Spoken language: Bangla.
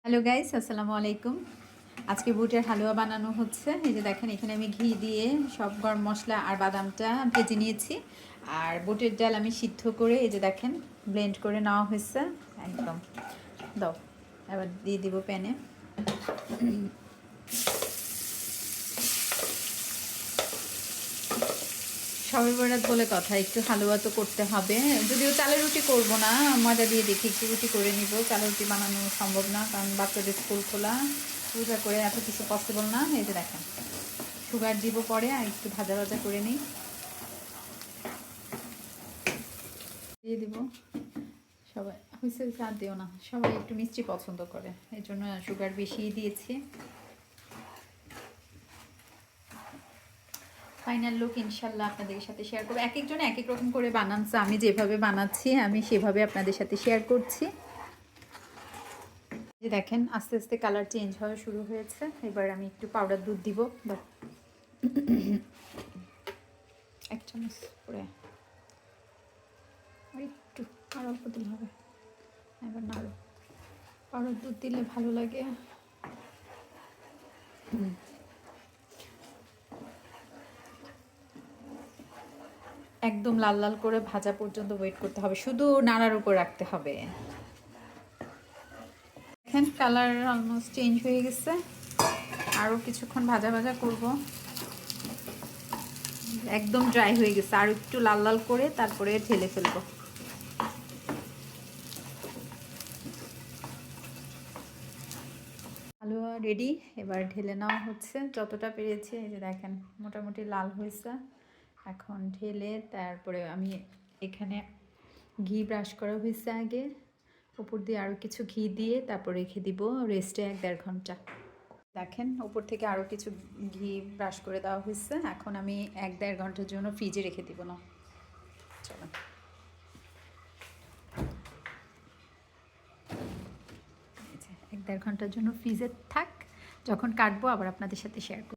হ্যালো গাইস, আসসালামু আলাইকুম। আজকে বুটের হালুয়া বানানো হচ্ছে। এই যে দেখেন, এখানে আমি ঘি দিয়ে সব গরম মশলা আর বাদামটা ভেজে নিয়েছি। আর বুটের ডাল আমি সিদ্ধ করে এই যে দেখেন ব্লেন্ড করে নেওয়া হয়েছে একদম। দাও, এবার দিয়ে দিব প্যানে। সবে বরাত বলে কথা, একটু হালুয়া তো করতে হবে। যদিও চালের রুটি করব না, ময়দা দিয়ে দেখি একটু রুটি করে নিব। চালের রুটি বানানো সম্ভব না, কারণ বাচ্চাদের স্কুল খোলা, পূজা করে এত কিছু পসিবল না। এই যে দেখেন, সুগার দিব পরে, আর একটু ভাজা ভাজা করে নিই, দিয়ে দিব। সবাই হয়েছে চা দিও না, সবাই একটু মিষ্টি পছন্দ করে, এই জন্য সুগার বেশিই দিয়েছি। ফাইনাল লুক ইনশাল্লাহ আপনাদের সাথে শেয়ার করবো। এক একজন এক এক রকম করে বানাচ্ছে, আমি যেভাবে বানাচ্ছি আমি সেভাবে আপনাদের সাথে শেয়ার করছি। যে দেখেন আস্তে আস্তে কালার চেঞ্জ হওয়া শুরু হয়েছে। এবার আমি একটু পাউডার দুধ দিব, এক চামচ করে, আর একটু, আর অল্প দিলে হবে। এবার নাড়ো, পাউডার দুধ দিলে ভালো লাগে। একদম লাল লাল করে ভাজা পর্যন্ত ওয়েট করতে হবে, শুধু নাড়ার উপর রাখতে হবে। দেখেন কালার অলমোস্ট চেঞ্জ হয়ে গেছে, আরও কিছুক্ষণ ভাজা ভাজা করব। একদম ড্রাই হয়ে গেছে, আর একটু লাল লাল করে তারপরে ঢেলে ফেলবো। হালুয়া রেডি, এবার ঢেলে নেওয়া হচ্ছে যতটা পেরেছি। এই যে দেখেন মোটামুটি লাল হয়েছে। এখন ঢেলে তারপরে আমি এখানে ঘি ব্রাশ করা হয়েছে আগে, উপর দিয়ে আরও কিছু ঘি দিয়ে তারপর রেখে দিব রেস্টে 1-1.5 ঘন্টা। দেখেন উপর থেকে আরও কিছু ঘি ব্রাশ করে দেওয়া হয়েছে। এখন আমি 1-1.5 ঘন্টার জন্য ফ্রিজে রেখে দিব। না চলো, 1-1.5 ঘন্টার জন্য ফ্রিজে থাক, যখন কাটবো আবার আপনাদের সাথে শেয়ার করব।